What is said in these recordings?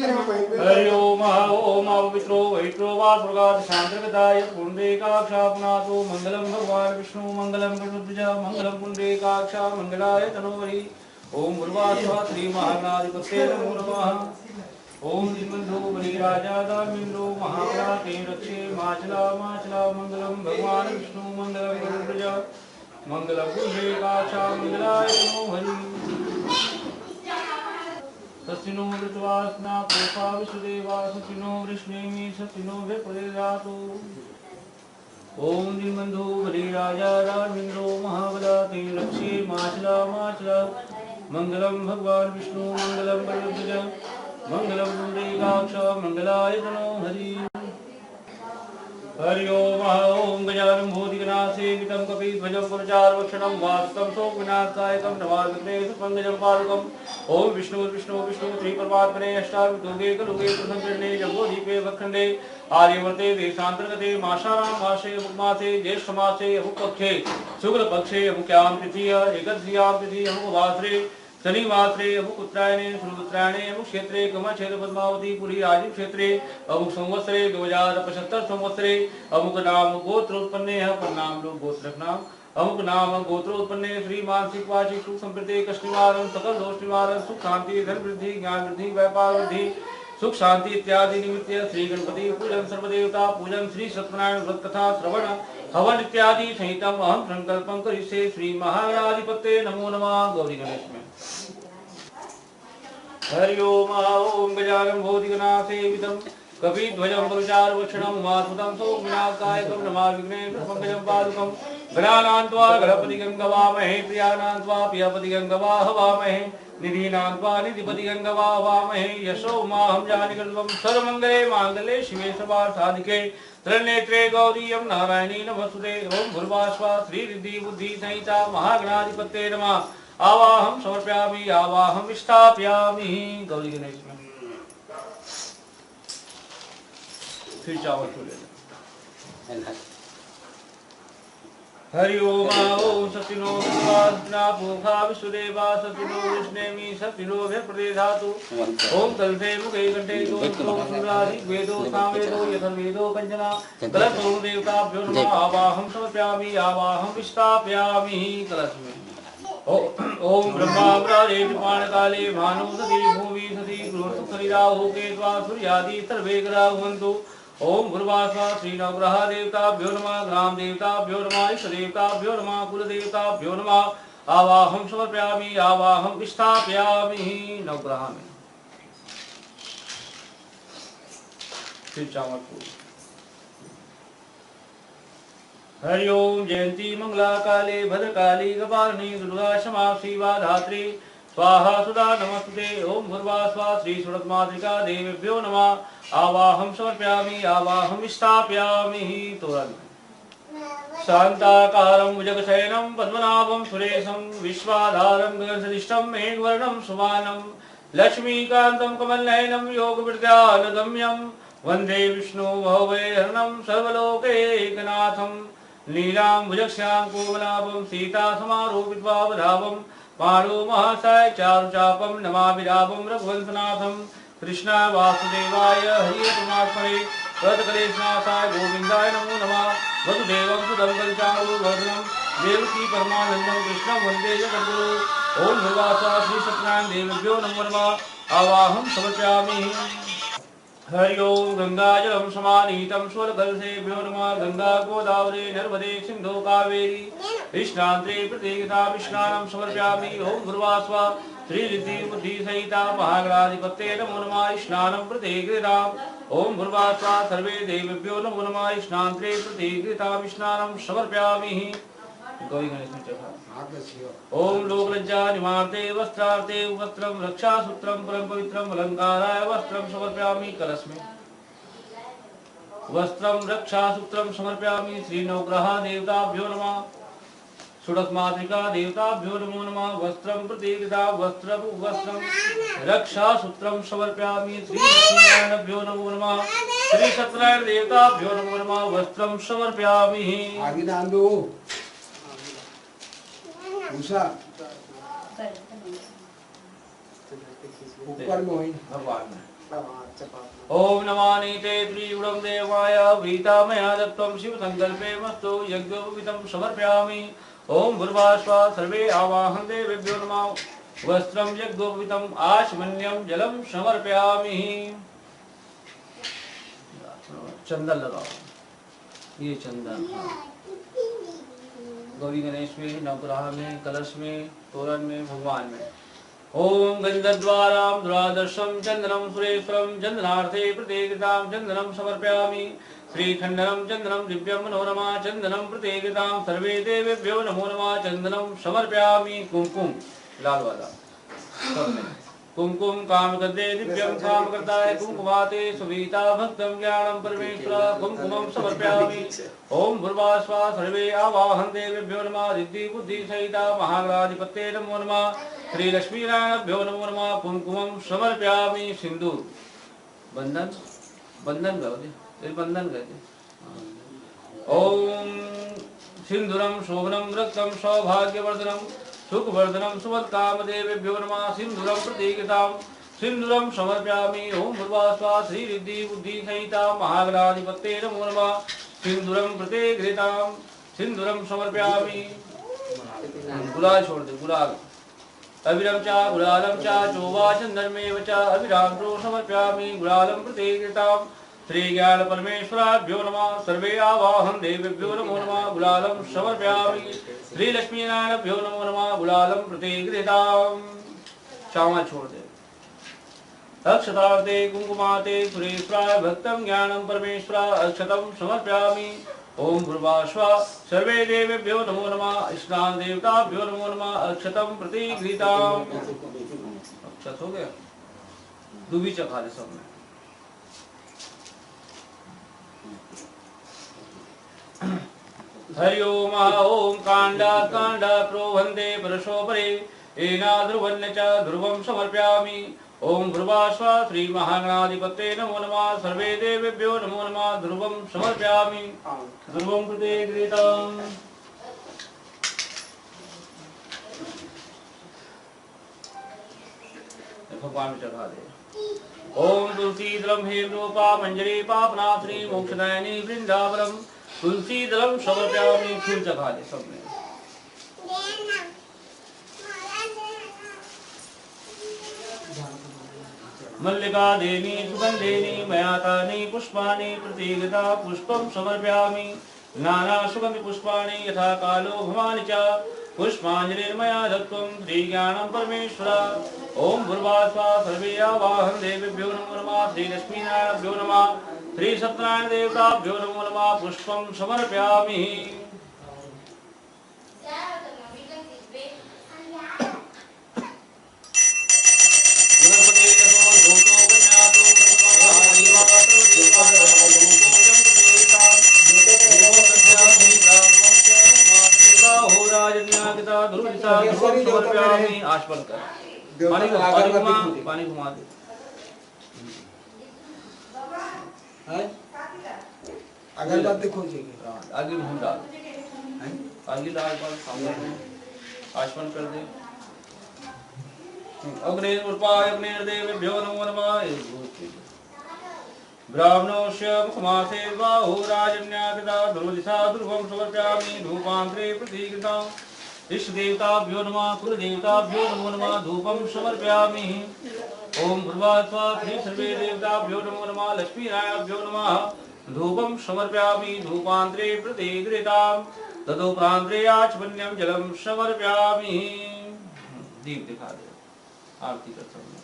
हरि ओम ओम विष्णु वैष्णो वा स्वर्गात् शांतिर्गताय पुंडरीकाक्षा पुनातो मंगलम भगवान विष्णु मंगलम गणपतिजा मंगलम पुंडरीकाक्षा मंगलाय तनोहरि ओम गुरुवासवा श्री महागणाधिपते नमो नमः ओम दिनबंधु बलिराजा दामिन्द्रो महागणाते रक्षे माचला माचला मंगलम भगवान विष्णु मंगलम गणपतिजा मंगलम पुंडरीकाक्षा मंगलाय तनोहरि सचिनो ऋतवासना कोपा विश्वदेवा सचिनो वृष्णेमि सचिनो विप्रदेदातु ओम दिनबंधु बलिराजा राजेन्द्रो महाबलाते रक्षे माचला माचला मंगलम भगवान विष्णु मंगलम गणपतिज मंगलम पुंडरीकाक्ष मंगलाय तनोहरि हरि ओम गजानन भूतिगणासेवितं कपिध्वजं पुरचारवक्षणं वासुतं शोकविनाशकायकं नमामि पंकजं पादुकम् ओम विष्णु विष्णु विष्णु श्री परमात्मने अष्टाविधुगे कलुगे प्रथमचरणे जम्बोदीपे वखंडे आर्यवर्ते देशांतर्गते मासानां मासे मुक्मासे ज्येष्ठमासे अमुकपक्षे शुक्लपक्षे अमुक्यां तृतीय एकदश्रियां तृतीय अमुकवासरे शनिवासरे अमुक उत्तरायणे शुभोत्तरायणे अमुक क्षेत्रे कमक्षेत्र पद्मावती पुरी राजीव क्षेत्रे अमुक संवत्सरे 2075 संवत्सरे अमुक नाम गोत्रोत्पन्ने प्रणाम लोग गोत्रनाम अमुक नाम गोत्रोत्पन्ने श्री मानसिक वाचिक सुख संप्रति कष्ट निवारण सकल दोष निवारण सुख शांति धन वृद्धि ज्ञान वृद्धि व्यापार वृद्धि सुख शांति इत्यादि निमित्त श्री गणपति पूजन सर्वदेवता पूजन श्री सत्यनारायण व्रत कथा श्रवण हवन इत्यादि सहितम अहम संकल्पं करिष्ये श्री महागणाधिपते नमो नमः गौरी गणेश में हरि ओम गजानन भूतिगणासेवितं कपिध्वजं पुरचारवक्षणं वासुतं शोकविनाशकायकं नमामि विघ्नेश्वर पंकजं पादुकं गणानां त्वा गणपतिं गवामहे प्रियाणां त्वा प्रियपतिं गवाहवामहे निधीनां त्वा निधिपतिं गवाहवामहे यशो माहं जानिकल्पं सर्वमङ्गले माङ्गल्ये शिवे सर्वार्थसाधिके त्रिनेत्रे गौरीयं नारायणी नमस्तुते ओम भूर्भास्वा श्री रिद्धि बुद्धि सहिता महागणाधिपते नमः आवाहं समर्पयामि आवाहं स्थापयामि गौरी गणेश में फिर चावल को ले हरि ओम सतिनो विश्वासना पूखा विश्वदेवा सतिनो विष्णेमि सतिनो विप्रदेधातु ओम कलसे मुखे कंठे दोषो सुरादि वेदो सामवेदो यथर्वेदो कंचना कलश ओम देवताभ्यो नमः आवाहं समर्पयामि आवाहं स्थापयामि कलश में ओम ब्रह्मा ब्राजे कृपाण काले भानु सती भूमि सती गृहसुखरिराहु केत्वा सूर्यादि सर्वे ग्रहा भवन्तु ओम भूर्भास्वा श्री नवग्रह देवताभ्यो नमः ग्राम देवताभ्यो नमः इष्ट देवताभ्यो नमः कुल देवताभ्यो नमः आवाहं समर्पयामि आवाहं स्थापयामि नवग्रह में फिर चावल हरि ओम जयंती मंगला काले भद्रकाली कपालिनी दुर्गा क्षमा शिवा धात्री स्वाहा सुधा नमस्ते ओम भूर्भास्वा श्री सुरत्मातृका देवेभ्यो नमः आवाहं समर्पयामि आवाहं स्थापयामि शांताकारं भुजगशयनं पद्मनाभं सुरेशं विश्वाधारं गगनसदृशं मेघवर्णं सुमानं लक्ष्मीकान्तं कमलनयनं योगविद्यानगम्यं वन्दे विष्णु भवभयहरणं सर्वलोकैकनाथं नीलाम्बुजश्यां कोमलाभं सीता समारोपित्वावधावं पाणो महासाय चारुचापं नमामि रामं रघुवंशनाथं कृष्णाय वासुदेवाय हरिये परमात्मने व्रतकलेशनाथाय गोविन्दाय नमो नमः वसुदेवं सुतं कंचारूढं देवकी परमानन्दं कृष्णं वन्दे जगद्गुरुं ओम भूर्भास्वा श्री सत्यनारायण देवेभ्यो नमो नमः आवाहं समर्पयामि हरि ओम गंगाजलं समानीतं स्वरकलशेभ्यो नमः गंगा गोदावरी नर्मदे सिंधु कावेरी स्नान्त्रे प्रत्येकता स्नानं समर्पयामि ओम भूर्भास्वा श्री रिद्धि बुद्धि सहिता महागणाधिपते नमो नमः स्नानं प्रत्येकताम् ओम भूर्भास्वा सर्वे देवेभ्यो नमो नमः स्नान्त्रे प्रत्येकता स्नानं समर्पयामि गौरी गणेश ओम लोकलज्जा निवार्ते वस्त्रार्थे वस्त्रं रक्षासूत्रं परम पवित्रं अलंकाराय वस्त्रं समर्पयामि कलश में वस्त्रं रक्षासूत्रं समर्पयामि श्री नवग्रह देवताभ्यो नमः सुरत्मातृका देवताभ्यो नमो नमः वस्त्रं प्रतीकता वस्त्रं रक्षासूत्रं समर्पयामि श्री सत्यनारायणभ्यो नमो नमः श्री सत्यनारायण देवताभ्यो नमो नमः वस्त्रं समर्पयामि आगे डाल दो उषा ऊपर में वही भगवान में ओम नमामि ते त्रिगुणं देवाय वीता मया दत्तं शिव संकल्पे मस्तु यज्ञोपवीतं समर्पयामि। ओम भूर्भुवः सर्वे आवाहन देवेभ्यो नमः। वस्त्रं यज्ञोपवीतम् आचमन्यं जलं समर्पयामि। चंदन लगाओ, ये चंदन गौरी गणेश में, नवग्रह में, कलश में, तोरण में, भगवान में। ओम गंधद्वारां द्वादशं चंदनं सुरेश्वरं चंदनार्थे प्रतीकृतां चंदनं समर्पयामि। श्रीखंडनं चंदनं दिव्यं मनोरमा चंदनं प्रतीकृतां सर्वे देवेभ्यो नमो नमः। चंदनं समर्पयामि। कुमकुम लाल वाला सब में कुमकुम कामकृते दिव्यं कामकृताय कुमकुमाते सुवीता भक्तं ज्ञानं परमेश्वर कुमकुमं समर्पयामि। ओम भूर्भुवः स्वः सर्वे आवाहन देवेभ्यो नमः। रिद्धि बुद्धि सहिता महागणाधिपते नमो नमः। श्री लक्ष्मी नारायणभ्यो नमो नमः। कुमकुमं समर्पयामि। सिंदूर बंधन बंधन गए बंधन गए। ओम सिंदूरं शोभनं रक्तं सौभाग्यवर्धनं सुखवर्धनं सुमत्कामदेवेभ्यो नमः। सिंदूरं प्रतीकृतां सिंदूरं समर्पयामि। ओम भूर्भुवः स्वः श्री रिद्धि बुद्धि सहिता महागणाधिपते नमो नमः। सिंदूरं प्रतीकृतां सिंदूरं समर्पयामि। गुलाल छोड़ दे, गुलाल अविरम च गुलालं च चोवा चंदनमेव च अविराम समर्पयामि। गुलालं प्रतीकृतां श्री ज्ञान परमेश्वराभ्यो नमः। सर्वे आवाहन देवेभ्यो नमो नमः। गुलालं समर्पयामि। श्री लक्ष्मी नारायणभ्यो नमो नमः। गुलालं प्रतीकृतां चावल छोड़ दे। अक्षतार्थे कुंकुमाते सुरेश्वराय भक्तं ज्ञानं परमेश्वराय अक्षतं समर्पयामि। ओम भूर्भुवः स्वः सर्वे देवेभ्यो नमो नमः। स्नान देवताभ्यो नमो नमः। अक्षतं प्रतीकृतां अक्षत हो गया। दूबी चखा दे सब में। हरि ओम ओम कांडा कांडा प्रोवन्दे परशोपरे एना ध्रुवन्न च ध्रुवं समर्पयामि। ओम भूर्भुवः स्वः श्री महागणाधिपते नमो नमः। सर्वे देवेभ्यो नमो नमः। ध्रुवं समर्पयामि। ध्रुवं प्रतीकृतां भगवान चढ़ा दे। ओम तुलसी दलम हेमरूपा मंजरी पापनाथनी मोक्षदायिनी वृंदावनम तुलसी दलम समर्पयामि। फूल चढ़ा दे सब में। मल्लिका देनी सुगंधेनी मयातानि पुष्पाणि प्रतीकृता पुष्पं समर्पयामि। नाना सुगंध पुष्पाणि यथा कालो भवानि च पुष्पांजलिर्मया दत्तं श्री ज्ञानं परमेश्वर। ओम भूर्भुवः स्वः सर्वे आवाहन देवेभ्यो नमो नमः। श्री लक्ष्मी नारायणभ्यो नमः। श्री सत्यनारायण देवताभ्यो नमो नमः। पुष्पं समर्पयामि। आशपन कर पानी घुमा दे। अगरबत्ती खोजिए आगे घूम डाल आगे डाल पर सामने आशपन कर दे। अग्निर्देवेभ्यो नमो नमः। ब्राह्मणोस्य मुखमासे बाहु राजन्यागता ध्रुवदिशा ध्रुवं समर्पयामि। धूपान्तरे प्रतीकृतां इष्टदेवताभ्यो नमः। कुलदेवताभ्यो नमो नमः। धूपं समर्पयामि। ओम भूर्भुवः स्वः श्री सर्वे देवताभ्यो नमो नमः। लक्ष्मीनारायणाभ्यो नमः। धूपं समर्पयामि। धूपान्तरे प्रतीकृतां तदुपरान्तरे आचमन्यं जलं समर्पयामि। दीप दिखा दे, आरती कर सकते।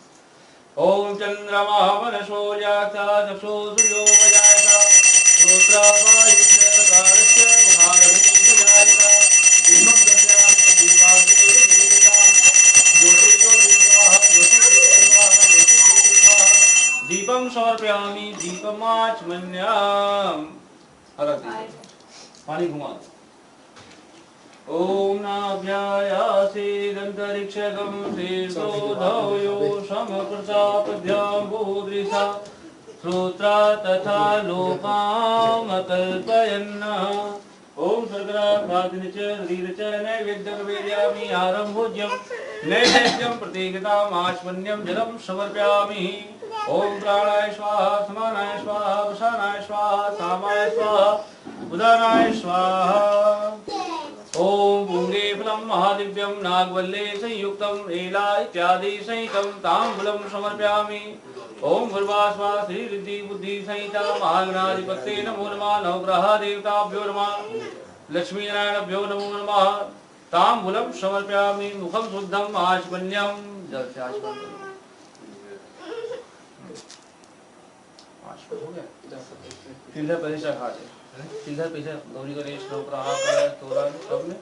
ओम चंद्रमा मनसो जाता दशो सूर्यो मजायता श्रोत्रावायुष्य कारस्य मुखारग्नि जायता दीपं दर्शयामि दीपाग्रे देवता ज्योतिर्गो विवाह दीपं समर्पयामि। दीपमाचमन्याम् पानी घुमा। ओम नाभ्यायासेदन्तरिक्षगं शीर्षोधयो समप्रतापद्यां भूदृशा श्रोत्रा तथा लोकामकल्पयन्। ओम स्वर्गराघातिनिच रीरच नैवेद्यं वेदयामि। आरम्भोज्यं नैवेद्यं प्रतीकृताम् आचमन्यं जलं समर्पयामि। ओम प्राणाय स्वाहा समानाय स्वाहा वसानाय स्वाहा सामाय स्वाहा उदानाय स्वाहा। ओम पुंगे फलम महादिव्यम नागवल्ले संयुक्तम एला इत्यादि सहितं तांबूलं समर्पयामि। ओम भूर्भुवः श्री रिद्धि बुद्धि सहिता महागणाधिपतये नमो नमः। नवग्रह देवताभ्यो नमः। लक्ष्मी नारायणभ्यो नमो नमः। तांबूलं समर्पयामि। मुखं शुद्धं आचमन्यं। जल से आचमन करो। हो गया सीधा पैसे चढ़ा दे। सीधा पैसे गौरी गणेश नवग्रह कलश तोरण सब में।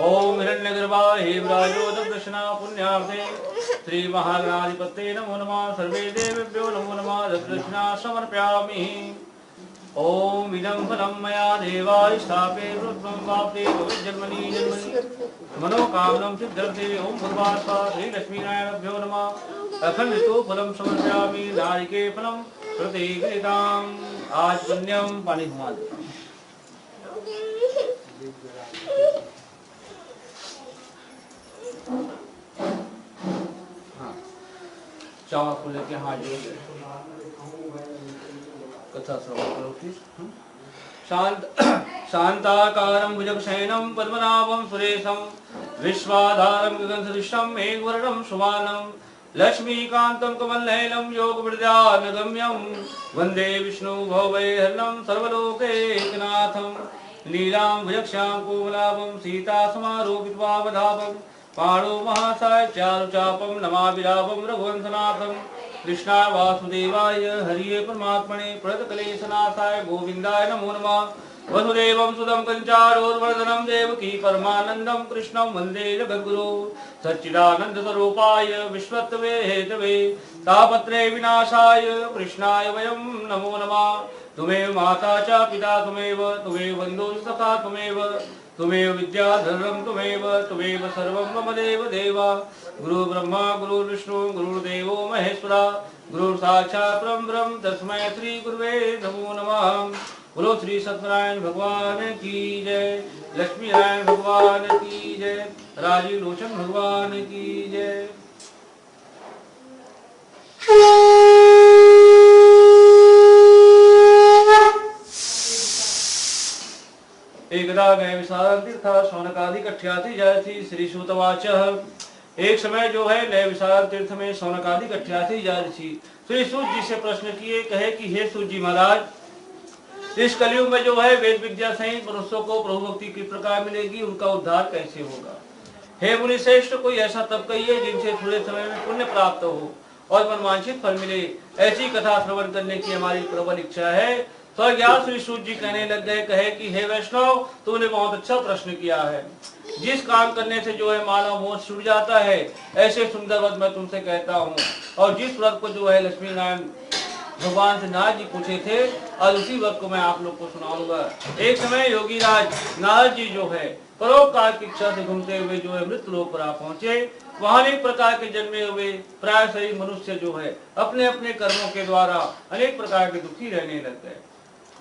ओम हिरण्यगर्भाय हेमराजोद कृष्णा पुण्यार्थे श्री महागणाधिपतये नमो नमः। सर्वे देवेभ्यो नमो नमः। दक्षिणा समर्पयामि। ओम इदं फलं मया देवाय स्थापे रुद्रं वाप्ते भविष्यन्मनि जन्मनि मनोकामनं सिद्ध्यर्थे। ओम भूर्भुवः स्वः श्री लक्ष्मीनारायणभ्यो नमः। अखंडितो फलं समर्पयामि। नारिके फलं प्रतिगृहीताम्। आज पुण्यम पानी घुमा दो। हाँ चावल को लेके हाथ जोड़ कथा श्रवण करो फिर। शांताकारं भुजगशयनं पद्मनाभं सुरेशं विश्वाधारं गगनसदृशं मेघवर्णं शुभानं लक्ष्मीकान्तं कमलनयनं योगविद्यानगम्यं वन्दे विष्णु भवभयहरणं सर्वलोकैकनाथं। लीलां भुजक्षां कोमलाभं सीतासमारोपित्वावधापं पाणो महासाय चारुचापं नमाभिराभं रघुवंशनाथं। कृष्णाय वासुदेवाय हरिये परमात्मने प्रणतक्लेशनाशाय गोविन्दाय नमो नमः। वसुदेवं सुतं कंचारोर्वर्धनं देवकी परमानन्दं कृष्णं वन्दे जगद्गुरो सच्चिदानन्दस्वरूपाय विश्वत्वे हेतवे तापत्रे विनाशाय कृष्णाय वयं नमो नमः। तुमेव माता च पिता तुमेव बन्धुः सखा तुमेव विद्याधरं तुमेव सर्वं मम देव देवा। गुरु ब्रह्मा गुरु विष्णु गुरुर्देवो महेश्वरा गुरु साक्षात् परं ब्रह्म तस्मै श्री गुरुवे नमो नमः। बोलो श्री सत्यनारायण भगवान की जय। लक्ष्मी नारायण भगवान की जय। राजीव लोचन भगवान की जय। एकदा गए विशाल तीर्थ शौनकादि कठ्याति जायति। श्री सूतवाच एक समय जो है नए विशाल तीर्थ में शौनकादि कठ्याति जा रही थी। श्री सूत जी से प्रश्न किए, कहे कि हे सूत जी महाराज, इस कलयुग में जो है वेद विद्या सहित मनुष्यों को प्रभु भक्ति किस प्रकार मिलेगी, उनका उद्धार कैसे होगा। हे मुनि श्रेष्ठ, कोई ऐसा तप कहिए जिनसे थोड़े समय में पुण्य प्राप्त हो और मनवांछित फल मिले। ऐसी कथा श्रवण करने की हमारी प्रबल इच्छा है। तो ज्ञान श्री सूत जी कहने लग गए, कहे कि हे वैष्णव, तुमने बहुत अच्छा प्रश्न किया है। जिस काम करने से जो है मानव मोह छूट जाता है, ऐसे सुंदर व्रत मैं तुमसे कहता हूँ। और जिस व्रत को जो है लक्ष्मी नारायण भगवान से नारद जी पूछे थे, आज उसी व्रत को मैं आप लोग को सुनाऊंगा। एक समय योगी राज नारद जी जो है परोपकार की इच्छा से घूमते हुए जो है मृत्यु लोक पर आ पहुंचे। वहां अनेक प्रकार के जन्मे हुए प्राय सही मनुष्य जो है अपने अपने कर्मों के द्वारा अनेक प्रकार के दुखी रहने लग गए।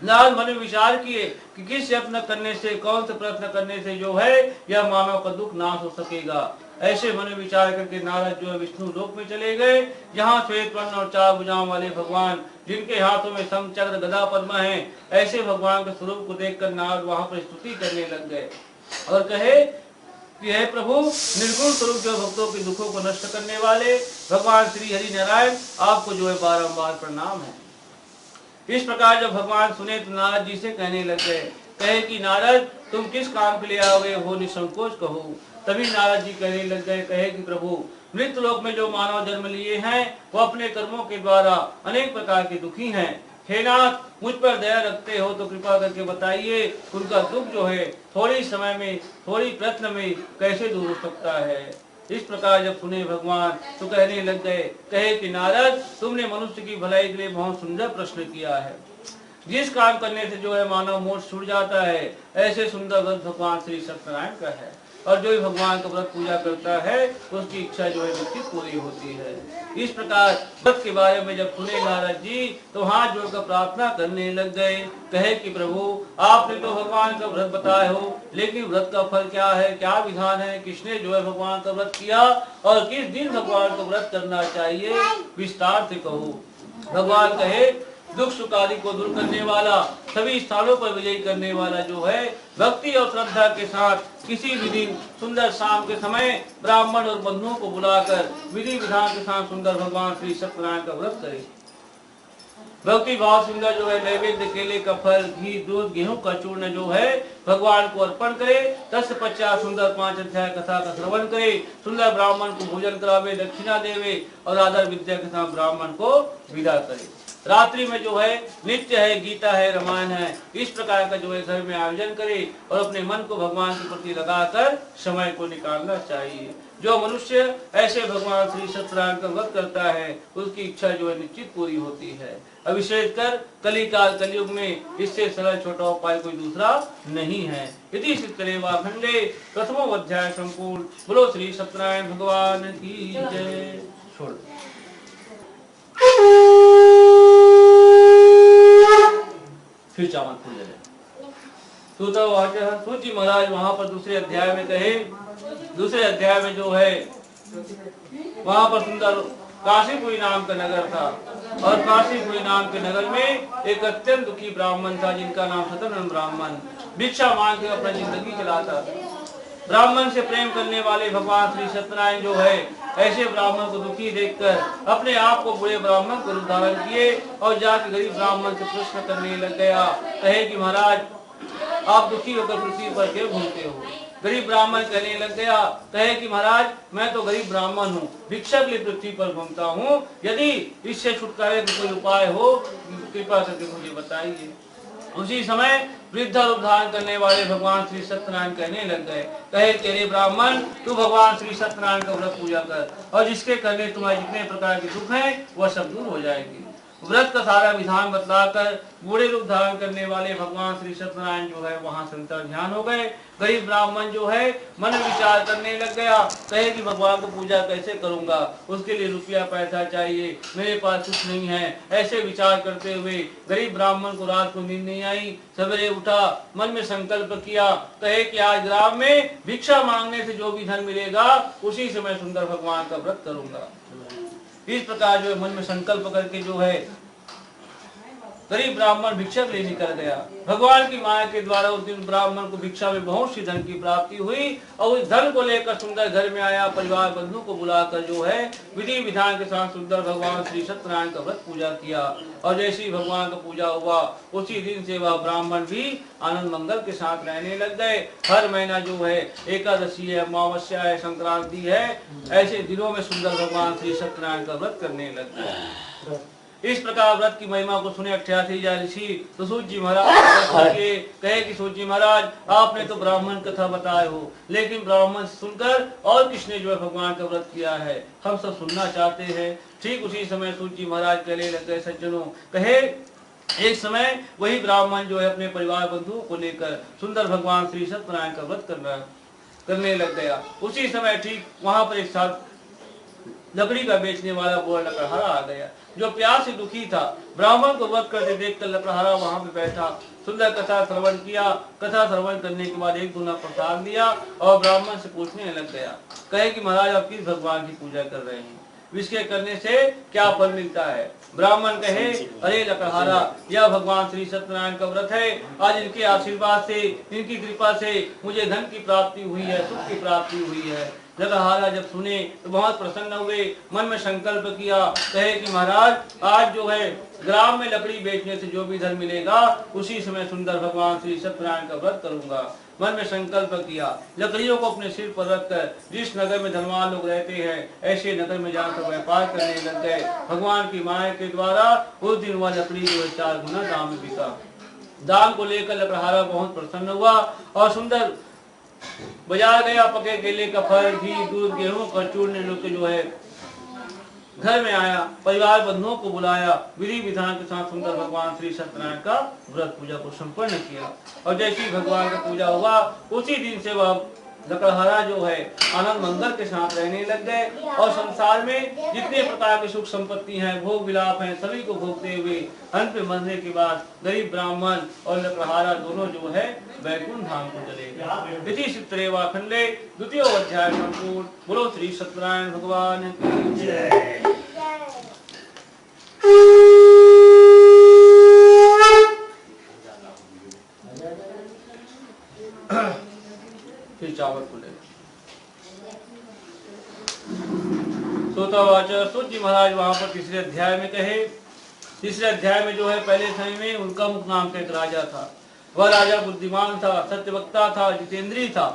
नारद मन में विचार किए कि किस यत्न करने से, कौन से प्रयत्न करने से जो है यह मानव का दुख नाश हो सकेगा। ऐसे मन में विचार करके नारद जो है विष्णु लोक में चले गए, जहाँ श्वेत वर्ण और चार भुजाओं वाले भगवान, जिनके हाथों में शंख चक्र गदा पद्म है, ऐसे भगवान के स्वरूप को देखकर नारद वहां पर स्तुति करने लग गए और कहे कि हे प्रभु, निर्गुण स्वरूप जो भक्तों के दुखों को नष्ट करने वाले भगवान श्री हरि नारायण, आपको जो है बारंबार प्रणाम है। इस प्रकार जब भगवान सुने तो नारद जी से कहने लग गए, कहे कि नारद, तुम किस काम के लिए आओगे हो, निसंकोच कहो। तभी नारद जी कहने लग गए, कहे कि प्रभु, मृत्यु लोक में जो मानव जन्म लिए हैं वो अपने कर्मों के द्वारा अनेक प्रकार के दुखी हैं। हे नाथ, मुझ पर दया रखते हो तो कृपा करके बताइए, उनका दुख जो है थोड़ी समय में, थोड़ी प्रयत्न में कैसे दूर हो सकता है। इस प्रकार जब सुने भगवान तो कहने लग गए, कहे कि नारद, तुमने मनुष्य की भलाई के लिए बहुत सुंदर प्रश्न किया है। जिस काम करने से जो है मानव मोक्ष छूट जाता है, ऐसे सुंदर व्रत भगवान श्री सत्यनारायण का है। और जो भी भगवान का व्रत पूजा करता है उसकी इच्छा जो है निश्चित पूरी होती है। इस प्रकार व्रत के बारे में जब सुने नारद जी तो हाथ जोड़कर प्रार्थना करने लग गए। कहे कि प्रभु आपने तो भगवान का व्रत बताया हो, लेकिन व्रत का फल क्या है, क्या विधान है, किसने जो है भगवान का व्रत किया और किस दिन भगवान का व्रत करना चाहिए, विस्तार से कहो। भगवान कहे दुख सुख आदि को दूर करने वाला, सभी स्थानों पर विजयी करने वाला जो है, भक्ति और श्रद्धा के साथ किसी भी दिन सुंदर शाम के समय ब्राह्मण और बंधुओं को बुलाकर विधि विधान के साथ सुंदर भगवान श्री सत्यनारायण का व्रत करे। भक्ति भाव सुंदर जो है नैवेद्य केले का फल, घी, दूध, गेहूं का चूर्ण जो है भगवान को अर्पण करे। 10 पश्चात सुंदर 5 अध्याय कथा का श्रवण करे, सुंदर ब्राह्मण को भोजन करावे, दक्षिणा देवे और आदर विद्या के साथ ब्राह्मण को विदा करे। रात्रि में जो है नित्य है, गीता है, रामायण है, इस प्रकार का जो है घर में आयोजन करे और अपने मन को भगवान के प्रति लगाकर समय को निकालना चाहिए। जो मनुष्य ऐसे भगवान श्री सत्यनारायण का व्रत करता है उसकी इच्छा जो है निश्चित पूरी होती है। विशेष कर कलिकाल कलयुग में इससे सरल छोटा उपाय कोई दूसरा नहीं है। यदि खंडे प्रथमो अध्याय संपूर्ण। बोलो श्री सत्यनारायण भगवान की जय। छोड़ फिर चावल पूजा है। सूत जी महाराज वहां पर दूसरे अध्याय में कहे, दूसरे अध्याय में जो है वहां पर सुंदर काशीपुरी नाम का नगर था और काशीपुरी नाम के नगर में एक अत्यंत दुखी ब्राह्मण था जिनका नाम सत्यनारायण ब्राह्मण भिक्षा मांग के अपना जिंदगी चलाता था। ब्राह्मण से प्रेम करने वाले भगवान श्री सत्यनारायण जो है ऐसे ब्राह्मण को दुखी देखकर अपने आप को बुरे ब्राह्मण को रूप धारण किए और जाकर गरीब ब्राह्मण से प्रश्न करने लग गया। कहे कि महाराज आप दुखी होकर पृथ्वी पर क्यों घूमते हो। गरीब ब्राह्मण कहने लग गया, कहे कि महाराज मैं तो गरीब ब्राह्मण हूँ, भिक्षा के लिए पृथ्वी पर घूमता हूँ, यदि इससे छुटकारे का कोई उपाय हो कृपा करके मुझे बताइए। उसी समय वृद्ध रूप धारण करने वाले भगवान श्री सत्यनारायण कहने लग गए, कहे तेरे ब्राह्मण तू भगवान श्री सत्यनारायण का व्रत पूजा कर और जिसके करने तुम्हारे जितने प्रकार के दुख हैं वह सब दूर हो जाएंगे। व्रत का सारा विधान बतलाकर बूढ़े रूप धारण करने वाले भगवान श्री सत्यनारायण जो है वहां संतर ध्यान हो गए। गरीब ब्राह्मण जो है मन विचार करने लग गया, कहे कि भगवान को पूजा कैसे करूंगा, उसके लिए रुपया पैसा चाहिए, मेरे पास कुछ नहीं है। ऐसे विचार करते हुए गरीब ब्राह्मण को रात को नींद नहीं आई। सवेरे उठा, मन में संकल्प किया, कहे कि आज ग्राम में भिक्षा मांगने से जो भी धन मिलेगा उसी से मैं सुंदर भगवान का व्रत करूंगा। इस प्रकार जो है मन में संकल्प करके जो है गरीब ब्राह्मण भिक्षा के लिए निकल गया। भगवान की माया के द्वारा उस दिन ब्राह्मण को भिक्षा में बहुत सी धन की प्राप्ति हुई और उस धन को लेकर सुंदर घर में आया, परिवार बंधु को बुलाकर जो है विधि विधान के साथ सुंदर भगवान श्री सत्यनारायण का व्रत पूजा किया और जैसे ही भगवान का पूजा हुआ उसी दिन से वह ब्राह्मण भी आनंद मंगल के साथ रहने लग गए। हर महीना जो है एकादशी है, अमावस्या है, संक्रांति है, ऐसे दिनों में सुंदर भगवान श्री सत्यनारायण का व्रत करने लग गए। इस प्रकार व्रत की महिमा को सुने 88 ऋषि तो सूत जी महाराज कहे कि सूत जी महाराज आपने तो ब्राह्मण कथा बताए हो, लेकिन ब्राह्मण सुनकर और किसने जो है भगवान का व्रत किया है हम सब सुनना चाहते हैं। ठीक उसी समय सूत जी महाराज कहने लग गए, सज्जनों कहे एक समय वही ब्राह्मण जो है अपने परिवार बंधुओं को लेकर सुंदर भगवान श्री सत्यनारायण का व्रत करने लग गया। उसी समय ठीक वहां पर एक साथ लकड़ी का बेचने वाला बुरा लकड़हारा आ गया जो प्यास से दुखी था। ब्राह्मण को व्रत करते देखकर लकड़हारा वहां पे बैठा, सुंदर कथा श्रवण किया। कथा श्रवण करने के बाद एक दूना प्रसाद लिया और ब्राह्मण से पूछने लग गया, कहे कि महाराज आप किस भगवान की पूजा कर रहे हैं, इसके करने से क्या फल मिलता है। ब्राह्मण कहे, अरे लकड़हारा यह भगवान श्री सत्यनारायण का व्रत है, आज इनके आशीर्वाद से इनकी कृपा से मुझे धन की प्राप्ति हुई है, सुख की प्राप्ति हुई है। लकड़हारा जब सुने तो बहुत प्रसन्न हुए, मन में संकल्प किया, कहे कि महाराज आज जो है ग्राम में लकड़ी बेचने से जो भी धन मिलेगा उसी समय सुंदर भगवान श्री सत्यनारायण का व्रत करूंगा। मन में संकल्प किया, लकड़ियों को अपने सिर पर रखकर जिस नगर में धनवान लोग रहते हैं ऐसे नगर में जाकर व्यापार करने लग गए। भगवान की माया के द्वारा उस दिन वह लकड़ी जो है 4 गुना दाम में बिका। दाम को लेकर लकड़हारा बहुत प्रसन्न हुआ और सुंदर बाजार गया, पके केले का फल, घी, दूध, गेहूं का चूर्ण लेकर जो है घर में आया, परिवार बंधुओं को बुलाया, विधि विधान के साथ सुंदर भगवान श्री सत्यनारायण का व्रत पूजा को संपन्न किया और जैसे ही भगवान का पूजा हुआ उसी दिन से वह लकड़हारा जो है आनंद मंगल के साथ रहने लग गए और संसार में जितने प्रकार की सुख संपत्ति हैं, भोग विलाप हैं, सभी को भोगते हुए अंत में मरने के बाद गरीब ब्राह्मण और लकड़हारा दोनों जो है वैकुंठ धाम को चले गए। इति चित्रेवा खंडे द्वितीय अध्याय संपूर्ण। बोलो श्री सत्यनारायण भगवान की जय। फिर चावल को ले सोतावाच सूत जी महाराज वहां पर तीसरे अध्याय में कहे। तीसरे अध्याय में जो है पहले समय में उनका मुख नाम का एक राजा था। वह राजा बुद्धिमान था, सत्यवक्ता था, जितेंद्रीय था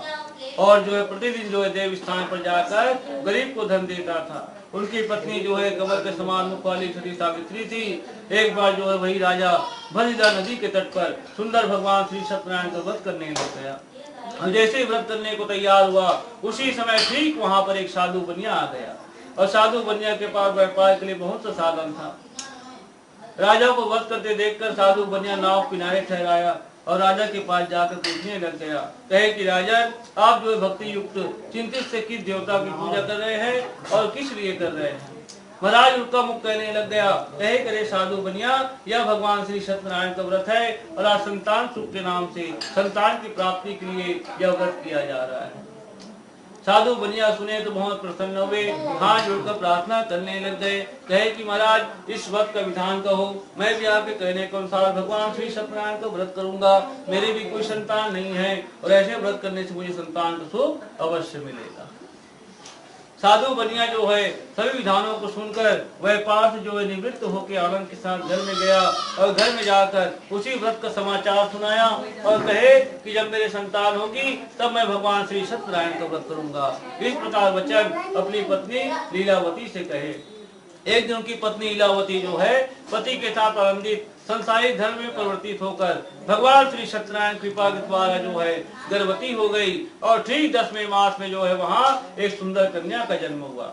और जो है प्रतिदिन जो है देव स्थान पर जाकर गरीब को धन देता था। उनकी पत्नी जो है कमल के समान मुख वाली सती सावित्री थी। एक बार जो है वही राजा भद्रा नदी के तट पर सुंदर भगवान श्री सत्यनारायण का व्रत करने लग गया। जैसे ही व्रत करने को तैयार हुआ उसी समय ठीक वहां पर एक साधु बनिया आ गया और साधु बनिया के पास व्यापार के लिए बहुत सा साधन था। राजा को व्रत करते देखकर साधु बनिया नाव किनारे ठहराया और राजा के पास जाकर पूछने लग गया। कहे कि राजन, आप जो है भक्ति युक्त चिंतित से किस देवता की पूजा कर रहे हैं और किस लिए कर रहे हैं? महाराज उनका मुख कहने लग गया। कहे करे साधु बनिया, यह भगवान श्री सत्यनारायण का व्रत है और आज संतान सुख के नाम से संतान की प्राप्ति के लिए यह व्रत किया जा रहा है। साधु बनिया सुने तो बहुत प्रसन्न हुए, हाथ जोड़कर प्रार्थना करने लग गए। कहे कि महाराज इस व्रत का विधान कहो, मैं भी आपके कहने के अनुसार भगवान श्री सत्यनारायण का व्रत करूंगा। मेरे भी कोई संतान नहीं है और ऐसे व्रत करने से मुझे संतान का सुख अवश्य मिलेगा। साधु बनिया जो है सभी विधानों को सुनकर वह पास जो है निवृत्त होकर आनंद के साथ घर में गया और घर में जाकर उसी व्रत का समाचार सुनाया और कहे कि जब मेरे संतान होगी तब मैं भगवान श्री सत्यनारायण का व्रत करूंगा। इस प्रकार वचन अपनी पत्नी लीलावती से कहे। एक दिन उनकी पत्नी लीलावती जो है पति के साथ आनंदित संसारिक धर्म में परिवर्तित होकर भगवान श्री सत्यनारायण कृपा के द्वारा जो है गर्भवती हो गई और ठीक 10वें मास में जो है वहाँ एक सुंदर कन्या का जन्म हुआ।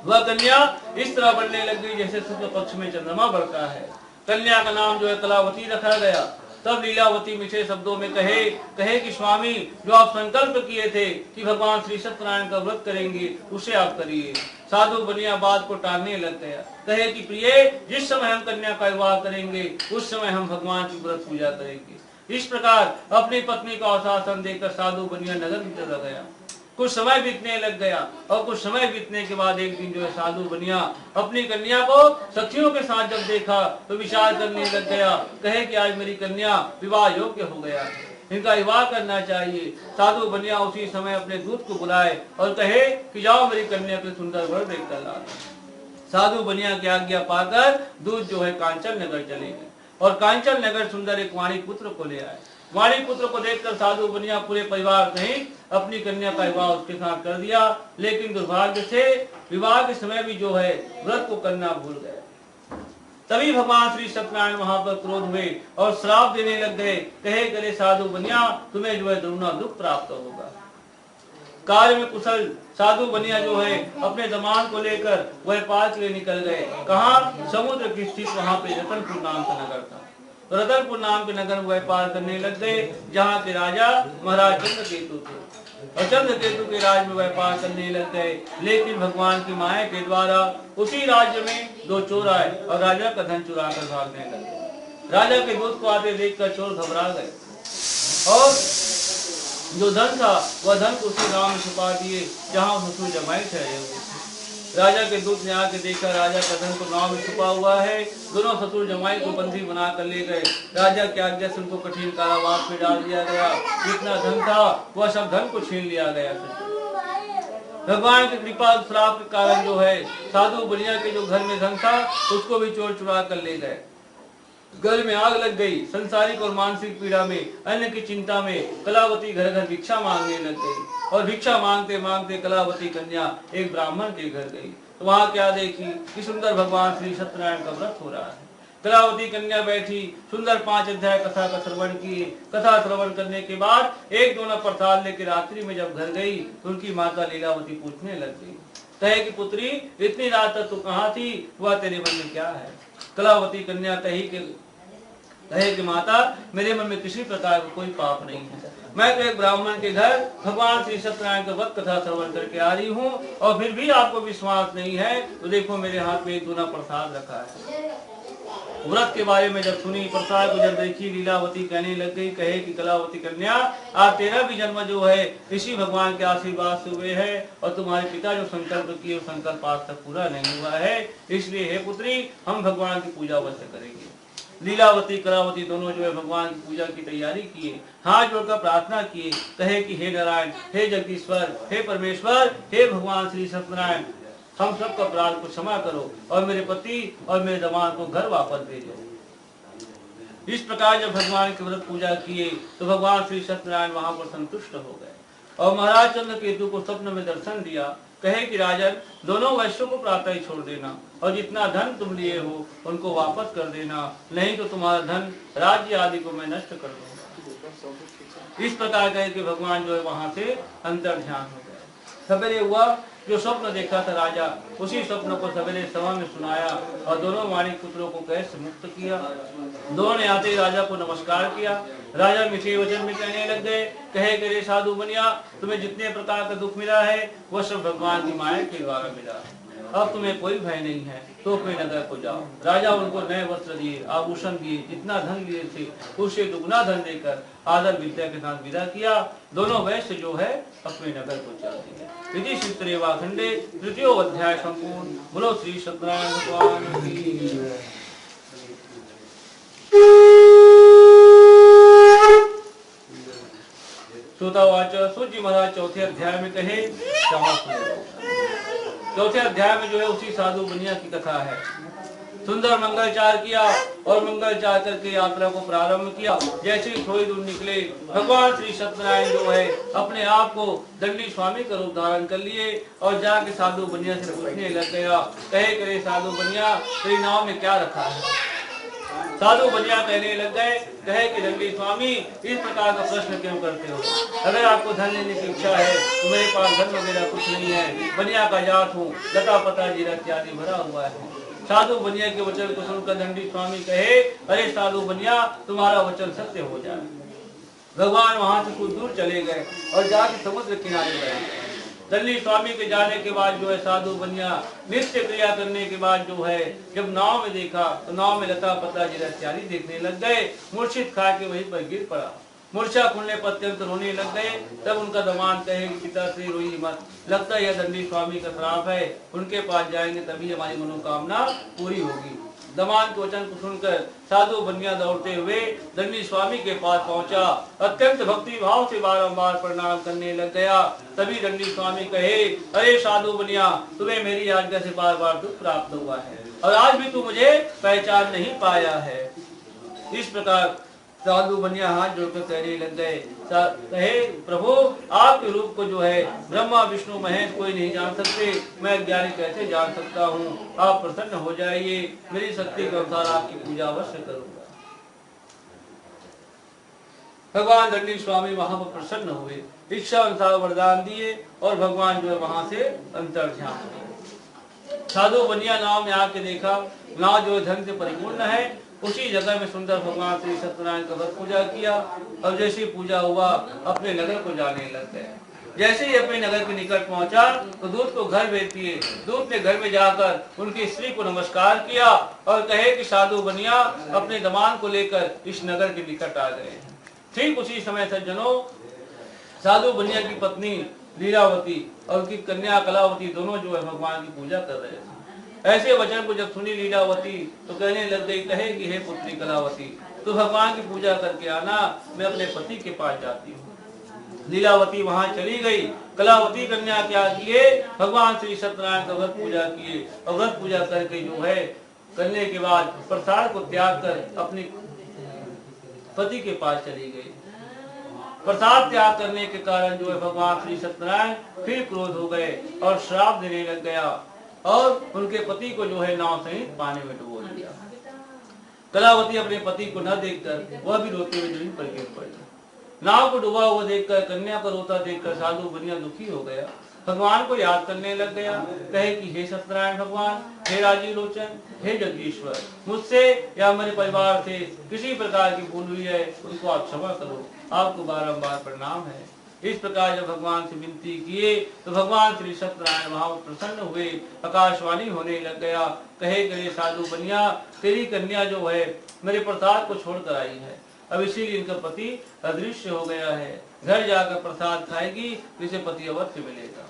वह कन्या इस तरह बढ़ने लग गई जैसे शुक्ल पक्ष में चंद्रमा बढ़ता है। कन्या का नाम जो है कलावती रखा गया। तब लीलावती मीठे शब्दों में कहे कि स्वामी, जो आप संकल्प किए थे कि भगवान श्री सत्यनारायण का व्रत करेंगे उसे आप करिए। साधु बनिया बात को टालने लग गया। कहे कि प्रिय, जिस समय हम कन्या का विवाह करेंगे उस समय हम भगवान की व्रत पूजा करेंगे। इस प्रकार अपनी पत्नी का आश्वासन देकर साधु बनिया नगर में चला गया। कुछ समय बीतने लग गया और कुछ समय बीतने के बाद एक दिन जो है साधु बनिया अपनी कन्या को सखियों के साथ जब देखा तो विचार करने लग गया। कहे कि आज मेरी कन्या विवाह योग्य हो गया है, इनका विवाह करना चाहिए। साधु बनिया उसी समय अपने दूत को बुलाए और कहे कि जाओ मेरी कन्या के सुंदर वर देखकर ला। साधु बनिया की आज्ञा पाकर दूत जो है कांचन नगर चले गए और कांचन नगर सुंदर एक वाणी पुत्र को ले आए। वाणी पुत्र को देखकर साधु बनिया पूरे परिवार सहित अपनी कन्या का विवाह उसके साथ कर दिया। लेकिन दुर्भाग्य से विवाह के समय भी जो है व्रत को करना भूल गए। तभी भगवान श्री सत्यनारायण वहां पर क्रोध हुए और श्राप देने लग गए। कहे करे साधु बनिया, तुम्हें जो है दुगना दुख प्राप्त होगा। कार्य में कुशल साधु बनिया जो है अपने दमान को लेकर वह पार के लिए निकल गए। कहा? समुद्र की स्थित वहां पे रतनपुर नाम का नगर था। रतनपुर नाम के नगर में वह पार करने लग गए जहाँ के राजा महाराज चंद्रकेतु थे और चंद्रकेतु के राज में वह पार करने लग गए। लेकिन भगवान की माया के द्वारा उसी राज्य में दो चोर आए और राजा का धन चुरा कर भागने लगे। राजा के दूत को आते देखकर चोर घबरा गए और जो धन था वह धन को उसी गांव में छुपा दिए जहाँ ससुर जमाई ठहरे हुए थे। राजा के दूत ने आके देखा राजा का धन तो गांव में छुपा हुआ है। दोनों ससुर जमाई को बंदी बना कर ले गए। राजा की आज्ञा से उनको कठिन कारावास में डाल दिया गया। जितना धन था वह सब धन को छीन लिया गया। भगवान की कृपा श्राप के कारण जो है साधु बनिया के जो घर में धन था उसको भी चोर चुरा कर ले गए। घर में आग लग गई। संसारिक और मानसिक पीड़ा में, अन्न की चिंता में कलावती घर घर भिक्षा मांगने लग गई और भिक्षा मांगते मांगते कलावती कन्या एक ब्राह्मण के घर गई। तो वहाँ क्या देखी कि सुंदर भगवान श्री सत्यनारायण का व्रत हो रहा है। कलावती कन्या बैठी सुंदर 5 अध्याय कथा का श्रवण किए। कथा श्रवण करने के बाद एक दोना प्रसाद लेकर रात्रि में जब घर गई तो उनकी माता लीलावती पूछने लग गई। कहे कि पुत्री, इतनी रात तक तू कहाँ थी? वह तेरे मन में क्या है? कलावती कन्या कही कि कहे कि माता मेरे मन में किसी प्रकार का कोई पाप नहीं है, मैं तो एक ब्राह्मण के घर भगवान श्री सत्यनारायण का व्रत कथा श्रवण करके आ रही हूँ और फिर भी आपको विश्वास नहीं है तो देखो मेरे हाथ में एक दूना प्रसाद रखा है। व्रत के बारे में जब सुनी, प्रसाद को जब देखी, लीलावती कहने लग गई, कहे कि कलावती कन्या आज तेरा भी जन्म जो है ऋषि भगवान के आशीर्वाद से हुए है और तुम्हारे पिता जो संकल्प किए संकल्प आज तक पूरा नहीं हुआ है, इसलिए हे पुत्री हम भगवान की पूजा अवश्य करेंगे। लीलावती कलावती दोनों जो है भगवान की पूजा की तैयारी किए, हाथ जोड़कर प्रार्थना किए, कहे कि हे नारायण, हे जगदीश्वर, हे परमेश्वर, हे भगवान श्री सत्यनारायण, हम सबका अपराध को क्षमा करो और मेरे पति और मेरे दामाद को घर वापस भेजो। इस प्रकार जब भगवान के व्रत पूजा किए तो भगवान श्री सत्यनारायण वहां पर संतुष्ट हो गए और महाराज चंद्रकेतु को स्वप्न में दर्शन दिया, कहे कि राजन दोनों वैश्यों को प्रातः ही छोड़ देना और जितना धन तुम लिए हो उनको वापस कर देना, नहीं तो तुम्हारा धन राज्य आदि को मैं नष्ट कर दूंगा। इस प्रकार कहे कि भगवान जो है वहां से अंतर्ध्यान हो गए। सवेरे हुआ, जो स्वप्न देखा था राजा उसी स्वप्न को सवेरे सभा में सुनाया और दोनों माणिक पुत्रों को कैद से मुक्त किया। दोनों ने आते ही राजा को नमस्कार किया। राजा मीठे वचन में कहने लग गए, कहे कि रे साधु बनिया, तुम्हें जितने प्रकार का दुख मिला है वह सब भगवान की माया के द्वारा मिला, अब तुम्हें कोई भय नहीं है, तो अपने नगर को जाओ। राजा उनको नए वस्त्र दिए, आभूषण दिए, जितना धन लिए थे उससे दुगना धन देकर आदर विद्या के साथ विदा किया। दोनों वैश्य जो है अपने नगर को चल दिए। इति श्रीत्रेवा खंडे तृतीय अध्याय संपूर्ण। बोलो श्री सत्यनारायण भगवान की। श्रोतावाच सूर्य महाराज चौथे अध्याय में कहे, चौथे अध्याय में जो है उसी साधु बनिया की कथा है। सुंदर मंगलचार किया और मंगलचार करके यात्रा को प्रारंभ किया। जैसे ही थोड़ी दूर निकले भगवान श्री सत्यनारायण जो है अपने आप को दंडी स्वामी का रूप धारण कर लिए और जाके साधु बनिया से पूछने लग गया, कहे करे साधु बनिया तेरी नाव में क्या रखा है। साधु बनिया कहने लग गए, कहे कि दंडी स्वामी इस प्रकार का प्रश्न क्यों करते हो, अगर आपको धन लेने की इच्छा है तो मेरे पास धन वगैरह कुछ नहीं है, बनिया का जात हूँ, लता पता जीरा इत्यादि भरा हुआ है। साधु बनिया के वचन को सुनकर दंडी स्वामी कहे, अरे साधु बनिया तुम्हारा वचन सत्य हो जाए। भगवान वहां से कुछ दूर चले गए और जाके समुद्र किनारे गए। दंडी स्वामी के जाने के बाद जो है साधु बनिया नित्य क्रिया करने के बाद जो है जब नाव में देखा तो नाव में लता पता जीरा इत्यादि देखने लग गए। मूर्छित खा के वहीं पर गिर पड़ा। मूर्छा खुलने पर अत्यंत रोने लग गए। तब उनका दामाद कहे कि पिता श्री रोई मत, लगता है यह दंडी स्वामी का श्राप है, उनके पास जाएंगे तभी हमारी मनोकामना पूरी होगी। दामाद के वचन को सुनकर साधु बनिया दौड़ते हुए दंडी स्वामी के पास पहुंचा। अत्यंत भक्ति भाव से बारंबार प्रणाम करने लग गया। तभी दंडी स्वामी कहे, अरे साधु बनिया तुम्हें मेरी आज्ञा से बार बार दुख प्राप्त हुआ है और आज भी तू मुझे पहचान नहीं पाया है। इस प्रकार साधु बनिया हाथ जोड़कर कहने लग गए, कहे प्रभु आपके रूप को जो है ब्रह्मा विष्णु महेश कोई नहीं जान सकते, मैं ज्ञानी कैसे जान सकता हूँ। आप प्रसन्न हो जाइए, मेरी शक्ति के अनुसार आपकी पूजा अवश्य करूंगा। भगवान दंडी स्वामी वहां पर प्रसन्न हुए, इच्छा अनुसार वरदान दिए और भगवान जो है वहां से अंतर्ध्यान हुए। साधु बनिया नाव में आके देखा, नाव जो है धन से परिपूर्ण है। उसी जगह में सुंदर भगवान श्री सत्यनारायण का व्रत पूजा किया और जैसे पूजा हुआ अपने नगर को जाने लग गए। जैसे ही अपने नगर के निकट पहुंचा तो दूत को घर भेज दिए। दूत ने घर में जाकर उनकी स्त्री को नमस्कार किया और कहे कि साधु बनिया अपने दामाद को लेकर इस नगर के निकट आ गए। ठीक उसी समय सज्जनों साधु बनिया की पत्नी लीलावती और उनकी कन्या कलावती दोनों जो है भगवान की पूजा कर रहे थे। ऐसे वचन को जब सुनी लीलावती तो कहने लग गई, कहे कि हे पुत्री कलावती तू भगवान की पूजा करके आना, मैं अपने पति के पास जाती हूँ। लीलावती वहां चली गई। कलावती कन्या क्या किए, भगवान श्री सत्यनारायण का व्रत पूजा किए और व्रत पूजा करके जो है करने के बाद प्रसाद को त्याग कर अपने पति के पास चली गई। प्रसाद त्याग करने के कारण जो है भगवान श्री सत्यनारायण फिर क्रोध हो गए और श्राप देने लग गया और उनके पति को जो है नाव सहित पानी में डुबो दिया। कलावती अपने पति को न देखकर वह भी रोते हुए जमीन पर गिर पड़ी। नाव को डूबा हुआ देखकर, कन्या को रोता देखकर साधु बनिया दुखी हो गया भगवान को याद करने लग गया। कहे कि हे सत्यनारायण भगवान, हे राजीव लोचन, हे जगदीश्वर, मुझसे या मेरे परिवार से किसी प्रकार की भूल हुई है उनको आप क्षमा करो, आपको बारंबार प्रणाम है। इस प्रकार जब भगवान से विनती किए तो भगवान श्री सत्यनारायण वहां प्रसन्न हुए, आकाशवाणी होने लग गया। कहे गए साधु बनिया, तेरी कन्या जो है मेरे प्रसाद को छोड़कर आई है, अब इसीलिए इनका पति अदृश्य हो गया है, घर जाकर प्रसाद खाएगी तो इसे पति अवश्य मिलेगा।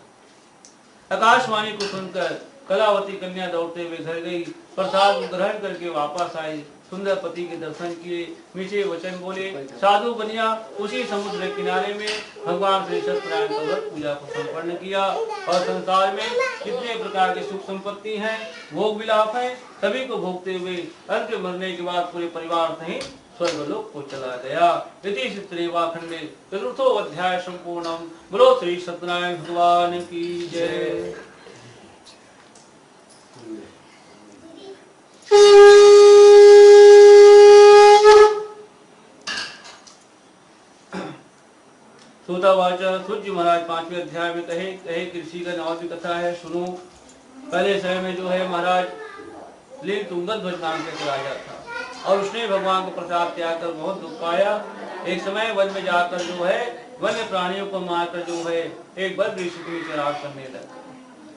आकाशवाणी को सुनकर कलावती कन्या दौड़ते हुए घर गई, प्रसाद ग्रहण करके वापस आई, सुंदर पति के दर्शन किए, मीठे वचन बोले। साधु बनिया उसी समुद्र किनारे में भगवान श्री सत्यनारायण का व्रत पूजा को संपन्न किया और संसार में कितने प्रकार की सुख संपत्ति हैं, भोग विलाप है, सभी को भोगते हुए अंत में मरने के बाद पूरे परिवार सहित स्वर्गलोक को चला गया। इति श्रीवाखंडे चतुर्थो अध्याय संपूर्णम। बोलो श्री सत्यनारायण भगवान की जय। सूतावाच, सूर्य महाराज 5वें अध्याय में कहे कृषि का नाम की कथा है, सुनो। पहले समय में जो है महाराज लील तुंगध्वज नाम के राजा था और उसने भगवान को प्रसाद त्याग कर बहुत दुख पाया। एक समय वन में जाकर जो है वन्य प्राणियों को मारकर जो है एक बद्र ऋषि के नीचे राज करने लगा।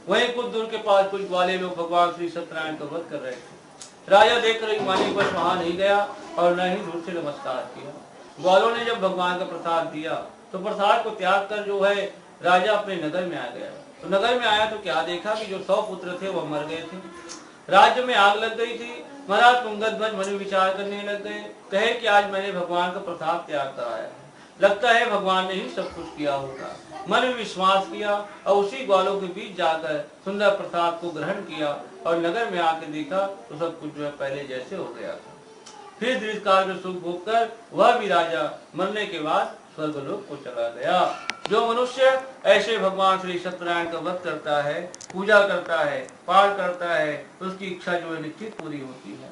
वहीं कुछ दूर के पास कुछ वाले लोग भगवान श्री सत्यनारायण का वध कर रहे थे। राजा देखकर मानी बस वहां नहीं गया और न ही दूर से नमस्कार किया। ग्वालों ने जब भगवान का प्रसाद दिया तो प्रसाद को त्याग कर जो है राजा अपने नगर में आ गया। तो नगर में आया तो क्या देखा कि जो 100 पुत्र थे वह मर गए थे, राज्य में आग लग गई थी। महाराज तुंगध्वज मन विचार करने लग गए। कहे कि आज मैंने भगवान का प्रसाद त्याग कराया है, लगता है भगवान ने ही सब कुछ किया होगा। मन में विश्वास किया और उसी ग्वालों के बीच जाकर सुंदर प्रसाद को ग्रहण किया और नगर में आकर देखा तो सब कुछ जो है पहले जैसे हो गया था। फिर दीर्घकाल में सुख भोग कर वह भी राजा मरने के बाद स्वर्गलोक को चला गया। जो मनुष्य ऐसे भगवान श्री सत्यनारायण का व्रत करता है, पूजा करता है, पाठ करता है, तो उसकी इच्छा जो है निश्चित पूरी होती है।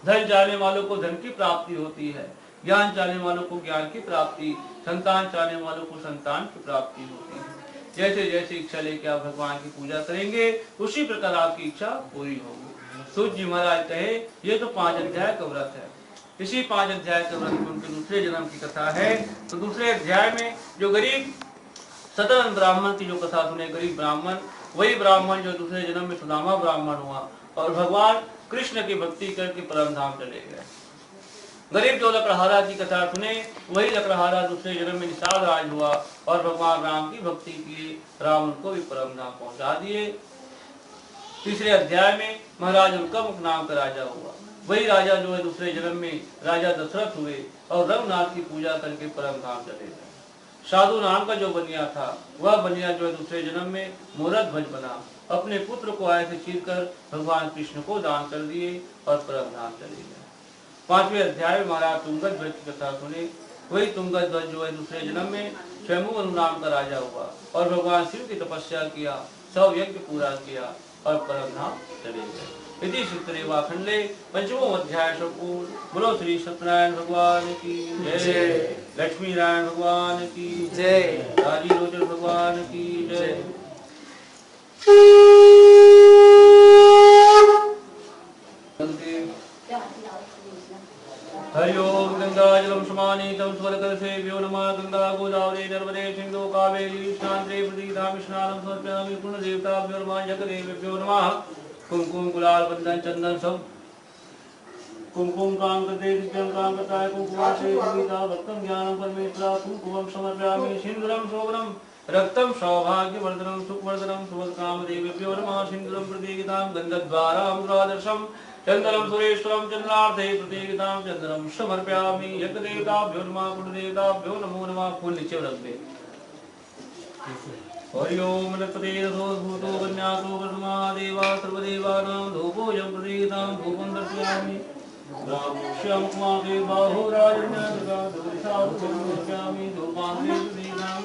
धन चाहने वालों को धन की प्राप्ति होती है, ज्ञान चाहने वालों को ज्ञान की प्राप्ति, संतान चाहने वालों को संतान की प्राप्ति होती है। जैसे जैसे इच्छा लेके आप भगवान की पूजा करेंगे उसी प्रकार आपकी इच्छा पूरी होगी। सूत जी महाराज कहे ये तो 5 अध्याय का व्रत है। इसी 5 अध्याय के व्रत में उनके दूसरे जन्म की कथा है। तो दूसरे अध्याय में जो गरीब सतन ब्राह्मण की जो कथा सुने, गरीब ब्राह्मण, वही ब्राह्मण जो दूसरे जन्म में सुदामा ब्राह्मण हुआ और भगवान कृष्ण की भक्ति करके परम धाम चले गए। गरीब जो लकड़हारा की कथा सुने, वही लकड़हारा दूसरे जन्म में निषाद राज हुआ और भगवान राम की भक्ति की राम उनको भी परम धाम पहुंचा दिए। तीसरे अध्याय में महाराज उनका मुख नाम का राजा हुआ। वही राजा जो है दूसरे जन्म में राजा दशरथ हुए और रघुनाथ की पूजा करके परम धाम चले गए। साधु नाम का जो बनिया था वह बनिया जो है दूसरे जन्म में मोरद ध्वज बना, अपने पुत्र को आय से चीरकर भगवान कृष्ण को दान कर दिए और परम धाम चले गए। 5वें अध्याय में महाराज तुंगध्वज की कथा सुने। वही तुंगध्वज जो है दूसरे जन्म में स्वयं नाम का राजा हुआ और भगवान शिव की तपस्या किया, 100 यज्ञ पूरा किया और परम धाम चले गए। इति श्रीवाखंडे 5वां अध्याय संपूर्ण। बोलो श्री सत्यनारायण भगवान की जय, लक्ष्मी नारायण भगवान की जय, राजीव लोचन भगवान की जय। हरि ओम गंगाजलम समानीतम स्वरकलसेभ्यो नमः। गंगा गोदावरी नर्मदे सिंधु कावेरी शांति प्रतीतां स्नानं समर्पयामि। पुण्यदेवताभ्यो नमः, जगदेवेभ्यो नमः। कुमकुम गुलाल बंधन चंदन सब कुमकुम काम करते दिव्यं काम करताय कुमकुमाशे गीता भक्तम ज्ञानम परमेश्वरा कुमकुमं समर्पयामि। सिंदूरं शोभनं रक्तम सौभाग्यवर्धनं सुखवर्धनं सुभद्रकाम देवेभ्यो नमः। सिंदूरं प्रतीगितां गन्धद्वारां द्वादशं चंदनम सुरेश्वरम चंद्रार्थे प्रतीगितां चंदनम समर्पयामि। यज्ञदेवताभ्यो नमः, कुलदेवताभ्यो नमो नमः। फूल नीचे रख दे। हरि ओम नृपते भूतो वन्यासो वर्मा देवा सर्वदेवानां धूपोऽयं प्रतीगितां धूपं दर्शयामि। श्याम कुमारे बाहो राजन्यामि धूपान्ते प्रतीगितां।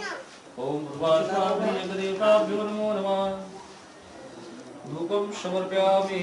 ओम भूर्भास्वामी यज्ञदेवताभ्यो नमो नमः। धूपं समर्पयामि।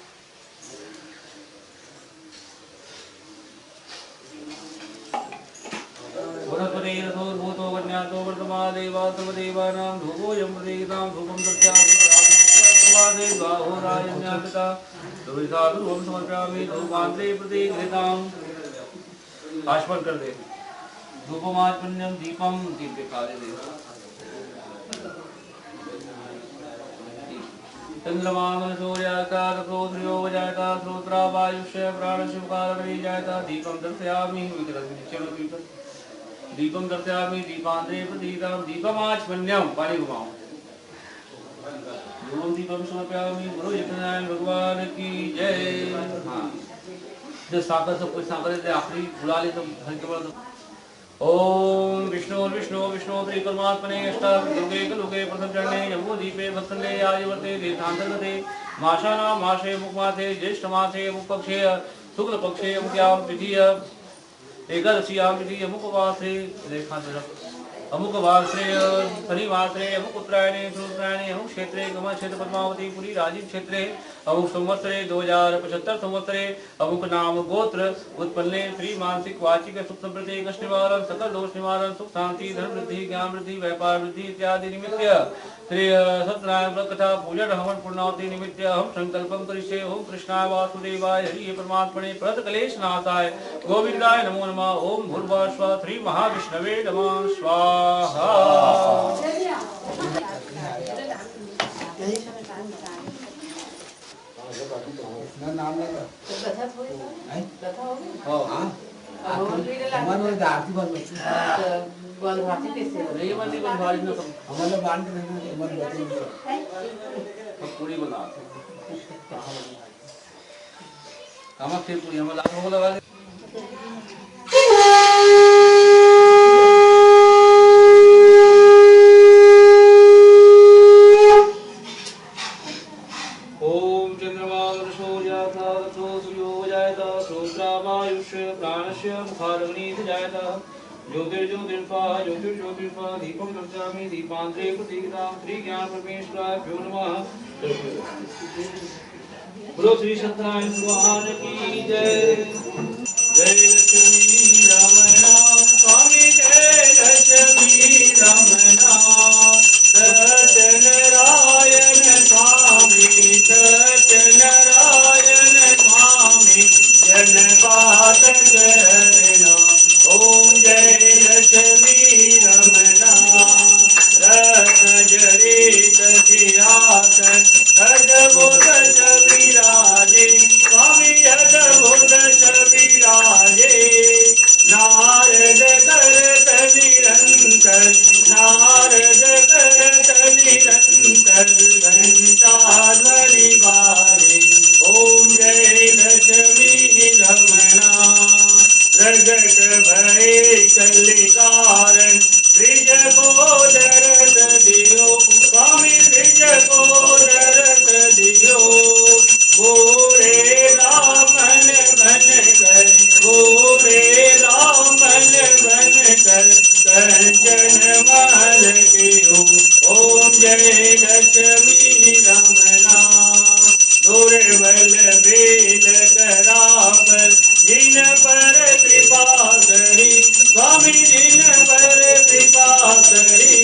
ज्ञातो वर्तमादेवा सर्वदेवानां धूपोऽयं प्रतीतां धूपं दत्यामि बाहोरायण्यापिता धूपं समर्पयामि धूपान्ते प्रतिगृहीताम् आचमन कर दे धूपमाचमन्यं दीपं दीप दिखा दे चंद्रमामल सूर्याका रथोद्रियो जायता श्रोत्रा वायुष्य प्राणशिवकारणी जायता दीपं दर्शयामि दीपं दर्शयामि दीपांतरे प्रतीतां दीपमाचमन्यं पानी घुमाओ धूपं दीपं समर्पयामि गुरु जगन्नाथ भगवान की जय। हाँ जो सागर सब कुछ सागर से आखिरी बुला ले तो घर के बाद ओम विष्णु विष्णु विष्णु श्री परमात्मने अष्टादशे कलुगे प्रथम चरणे जम्बूदीपे भक्तले आयुवर्ते तीर्थांतर्गते मासानां मासे मुखमासे ज्येष्ठमासे मुखपक्षे शुक्लपक्षे अमुक्यां तिथिय एकादश्यां तिथिय मुखवासे अमुकवासरे शनिवासरे अमुक उत्तरायणे उत्तरायणे अमुक क्षेत्रे गम क्षेत्र पद्मावती पुरी राजीव क्षेत्रे अमुक संवत्सरे 2075 संवत्सरे अमुक नाम गोत्र उत्पन्ने श्री मानसिक वाचिक सुख समृद्धि कष्ट निवारण सकल दोष निवारण सुख शांति धन वृद्धि ज्ञान वृद्धि व्यापार वृद्धि इत्यादि निमित्त श्री सत्यनारायण व्रत कथा पूजन हवन पूर्णावती निमित्त हम संकल्पं करिष्ये ओम कृष्णाय वासुदेवाय हरि परमात्मने प्रणत क्लेश नाशाय गोविंदाय नमो नमः ओम भूर्भुवः स्वः श्री महाविष्णवे नमः स्वाहा। नाम नहीं आरती बन पूरी बना कामाक्षी पूरी हम लाल भोग लगा ओम चंद्रमा सूर्याता सूर्यो जायता श्रोत्रावायुष्य प्राणस्य मुखारग्नि जायता ज्योतिर्ज्योतिर्स्वा ज्योतिर्ज्योतिर्स्वा दीपं दर्शयामि दीपांतरे प्रतीतां श्री ज्ञान परमेश्वराभ्यो नमः। बोलो श्री सत्यनारायण भगवान की जय। जय लक्ष्मी रमणा स्वामी जय लक्ष्मी रमणा सत्यनारायण स्वामी सत्यनारायण स्वामी जन बात करना ओम जय लक्ष्मी रमणा रत्न जड़ित सिंहासन अद्भुत विराजे स्वामी अद्भुत विराजे नारद करत निरंतर नारद करत निरंतर घंटा ध्वनि बाजे ओम जय लक्ष्मी रमणा प्रगट भय कलिकारण ब्रिज को दरस दियो स्वामी ब्रिज को दरस दियो गोरे रामन बन कर गोरे रामन बन कर कंचन महल कियो ओम जय लक्ष्मी रमणा दुर्बल बेल करावर जिन पर कृपा करी स्वामी जिन पर कृपा करी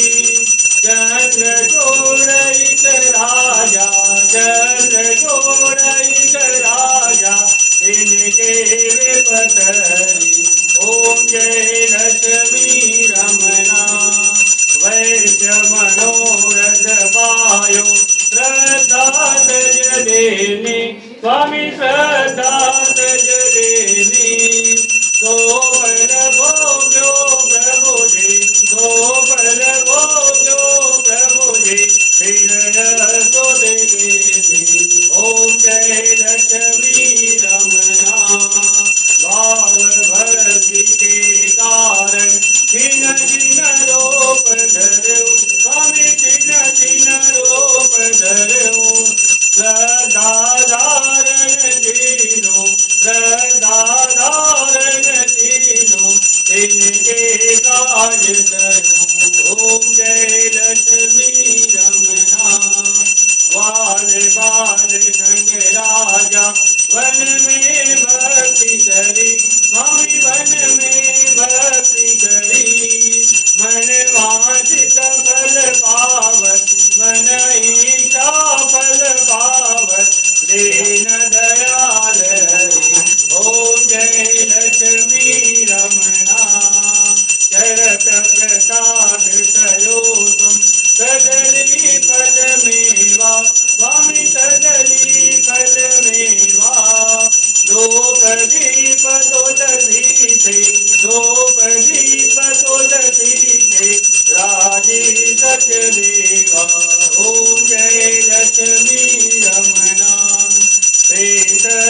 चंद्र चोरैक राजा चंद्र चोरैक राजा इनके विपतरी ओम जय लक्ष्मी रमणा वैश्य मनोरथ पायो श्रद्धा तजदेनी स्वामी श्रद्धा तजदेनी सोपल भोग्यो प्रभु जी सोपल भोग्यो प्रभु जी फिर तो देगी ओम जय लक्ष्मी रमणा भाव भक्ति के कारण छिन छिन रूप धरो स्वामी छिन छिन रूप धरो सदा धारण जीरो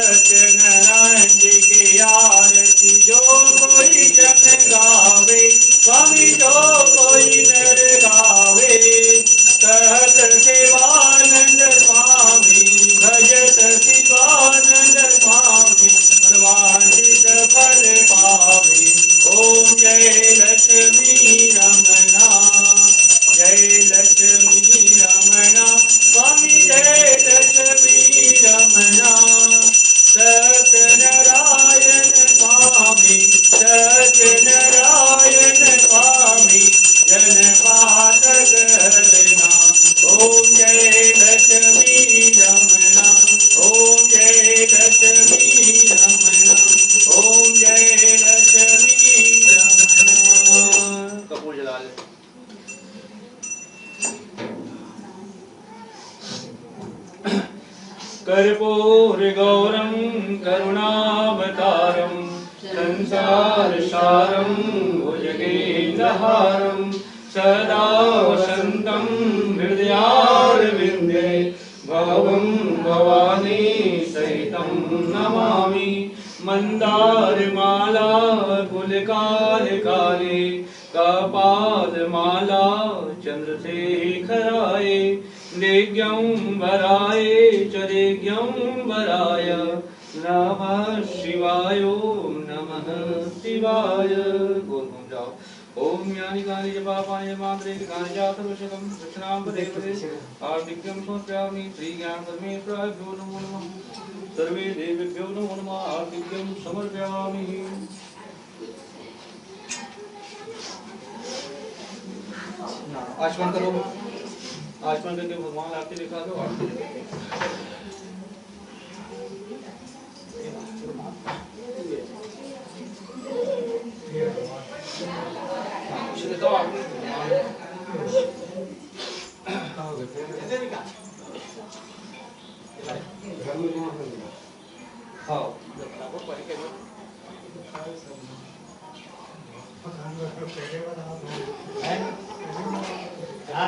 सत्यनारायण जी की आरती जो कोई जन गावे स्वामी जो कोई नर गावे कहत शिवानंद स्वामी भजत शिवानंद स्वामी मनवांछित फल पावे ओम जय लक्ष्मी रमणा जय लक्ष्मी रमणा स्वामी जय लक्ष्मी रमणा सत्यनारायण स्वामी सत्यनारायण स्वामी जन पाठक हरना ओम जय लक्ष्मी रमणा ओम जय लक्ष्मी रमणा ओम जय लक्ष्मी रमणा। कपूर जला ले। कर्पूर गौरम करुणावतारम संसार सारम भुजगेन्द्रहारम सदा वसंतं हृदयारविन्दे भवं भवानी सहितं नमामि मंदारमाला कुलकाले कपालमाला चंद्रशेखराय दिग्यंबराय च दिग्यंबराय नमः शिवाय ओम नमः शिवाय। बोल जाओ ओम यानि कानि च पापानि मात्रे कानि जातवशकं दक्षिणां पदे पदे आर्तिक्यं समर्पयामि श्री ज्ञान परमेश्वराभ्यो नमो नमः सर्वे देवेभ्यो नमो नमः आर्तिक्यं समर्पयामि। आचमन करो आचमन करके भगवान आरती दिखा दो आरती तो हाँ